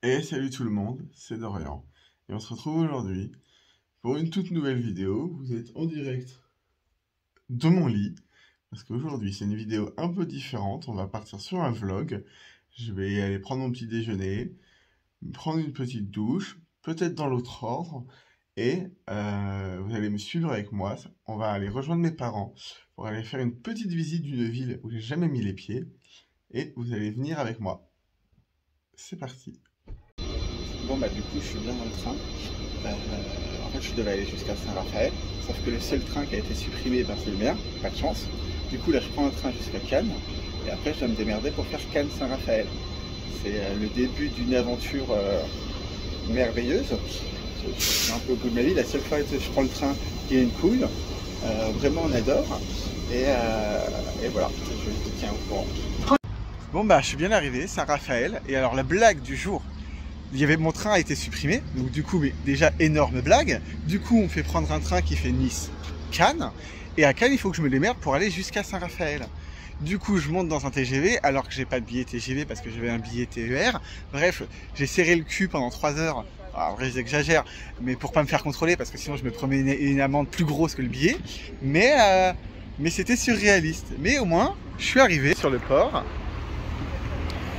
Et salut tout le monde, c'est Dorian. Et on se retrouve aujourd'hui pour une toute nouvelle vidéo. Vous êtes en direct de mon lit. Parce qu'aujourd'hui, c'est une vidéo un peu différente. On va partir sur un vlog. Je vais aller prendre mon petit déjeuner, prendre une petite douche, peut-être dans l'autre ordre. Et vous allez me suivre avec moi. On va aller rejoindre mes parents pour aller faire une petite visite d'une ville où j'ai jamais mis les pieds. Et vous allez venir avec moi. C'est parti. Bon bah du coup je suis bien dans le train. En fait je devais aller jusqu'à Saint-Raphaël, sauf que le seul train qui a été supprimé c'est le mien, pas de chance. Du coup là je prends un train jusqu'à Cannes et après je dois me démerder pour faire Cannes-Saint-Raphaël. C'est le début d'une aventure merveilleuse. Je suis un peu au bout de ma vie, la seule fois que je prends le train il y a une couille. Vraiment on adore et voilà, je te tiens au courant. Bon bah je suis bien arrivé, Saint-Raphaël, et alors la blague du jour. Mon train a été supprimé, donc du coup, mais déjà énorme blague. Du coup, on me fait prendre un train qui fait Nice-Cannes. Et à Cannes, il faut que je me démerde pour aller jusqu'à Saint-Raphaël. Du coup, je monte dans un TGV, alors que j'ai pas de billet TGV parce que j'avais un billet TER. Bref, j'ai serré le cul pendant 3 heures. Alors, en vrai, j'exagère, mais pour pas me faire contrôler, parce que sinon je me promets une amende plus grosse que le billet. Mais c'était surréaliste. Mais au moins, je suis arrivé sur le port.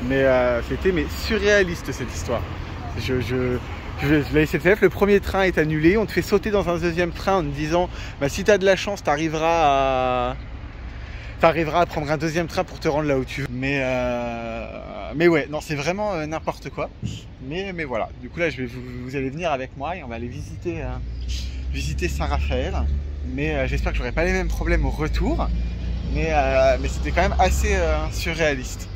Mais c'était surréaliste cette histoire. La SNCF, le premier train est annulé, on te fait sauter dans un deuxième train en te disant bah, si tu as de la chance, tu arriveras à prendre un deuxième train pour te rendre là où tu veux. Mais ouais, non, c'est vraiment n'importe quoi. Mais voilà, du coup là vous allez venir avec moi et on va aller visiter Saint-Raphaël. Mais j'espère que j'aurai pas les mêmes problèmes au retour. Mais c'était quand même assez surréaliste.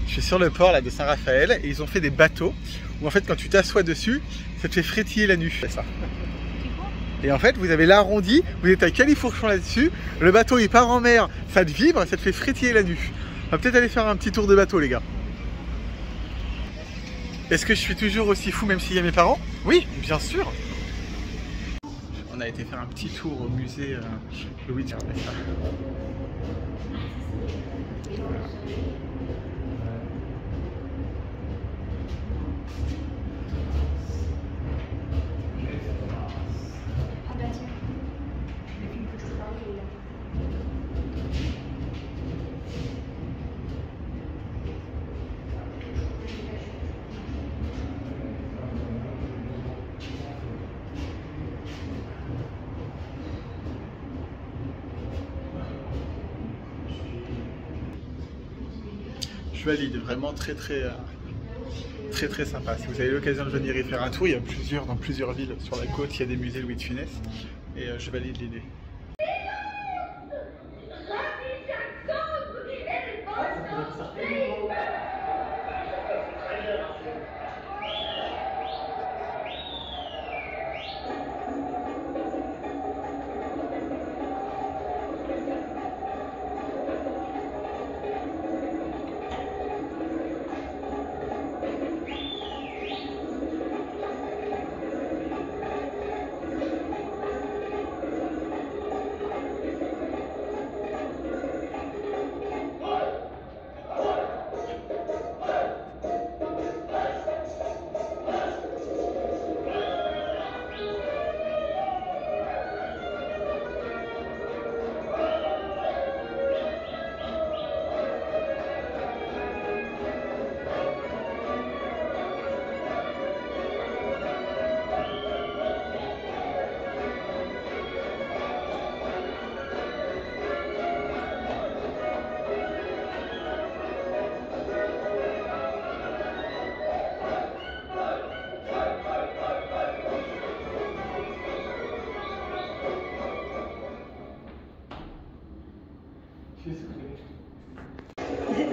Je suis sur le port là, de Saint-Raphaël et ils ont fait des bateaux où en fait quand tu t'assois dessus, ça te fait frétiller la nuque. Ça. Et en fait vous avez l'arrondi, vous êtes à califourchon là-dessus, le bateau il part en mer, ça te vibre, ça te fait frétiller la nuque. On va peut-être aller faire un petit tour de bateau les gars. Est-ce que je suis toujours aussi fou même s'il y a mes parents? Oui, bien sûr. On a été faire un petit tour au musée Louis XV. Je valide, vraiment très sympa. Si vous avez l'occasion de venir y faire un tour, il y a dans plusieurs villes sur la côte, il y a des musées Louis de Funès et je valide l'idée.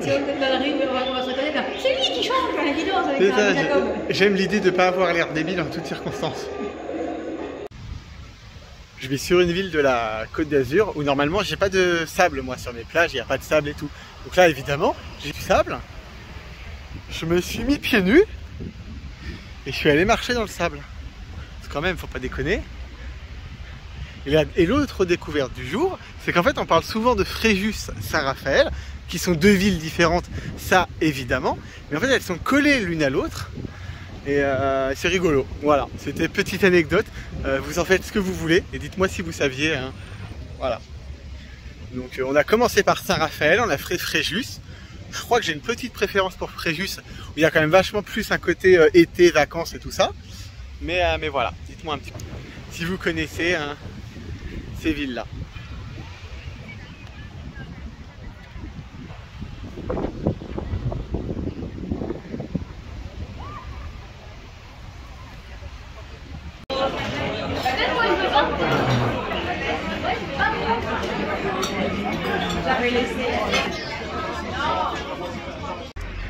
Si on est dans la rue, on va se reconnaître. C'est lui qui chante dans la vidéo avec Jacob. J'aime l'idée de ne pas avoir l'air débile en toutes circonstances. Je vis sur une ville de la Côte d'Azur où normalement j'ai pas de sable moi sur mes plages, il n'y a pas de sable et tout. Donc là évidemment j'ai du sable. Je me suis mis pieds nus et je suis allé marcher dans le sable. Parce que quand même faut pas déconner. Et l'autre découverte du jour, c'est qu'en fait on parle souvent de Fréjus-Saint-Raphaël, qui sont deux villes différentes, ça évidemment, mais en fait elles sont collées l'une à l'autre. Et c'est rigolo, voilà, c'était petite anecdote, vous en faites ce que vous voulez et dites-moi si vous saviez, hein. Voilà. Donc on a commencé par Saint-Raphaël, on a fait Fréjus, je crois que j'ai une petite préférence pour Fréjus, où il y a quand même vachement plus un côté été, vacances et tout ça, mais voilà, dites-moi un petit peu, si vous connaissez hein, ces villes-là.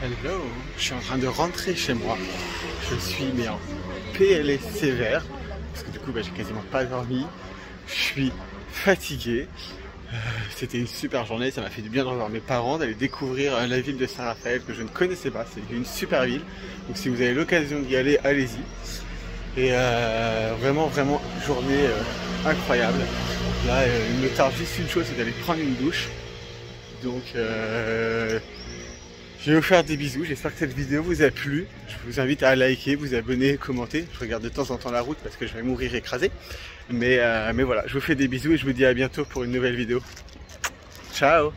Hello, je suis en train de rentrer chez moi. Je suis mais en PLS sévère parce que du coup j'ai quasiment pas dormi. Je suis fatigué. C'était une super journée, ça m'a fait du bien de revoir mes parents, d'aller découvrir la ville de Saint-Raphaël que je ne connaissais pas. C'est une super ville, donc si vous avez l'occasion d'y aller, allez-y. Et vraiment journée incroyable. Là il me tarde juste une chose, c'est d'aller prendre une douche. Donc je vais vous faire des bisous, j'espère que cette vidéo vous a plu. Je vous invite à liker, vous abonner, commenter. Je regarde de temps en temps la route parce que je vais mourir écrasé. Mais voilà, je vous fais des bisous et je vous dis à bientôt pour une nouvelle vidéo. Ciao!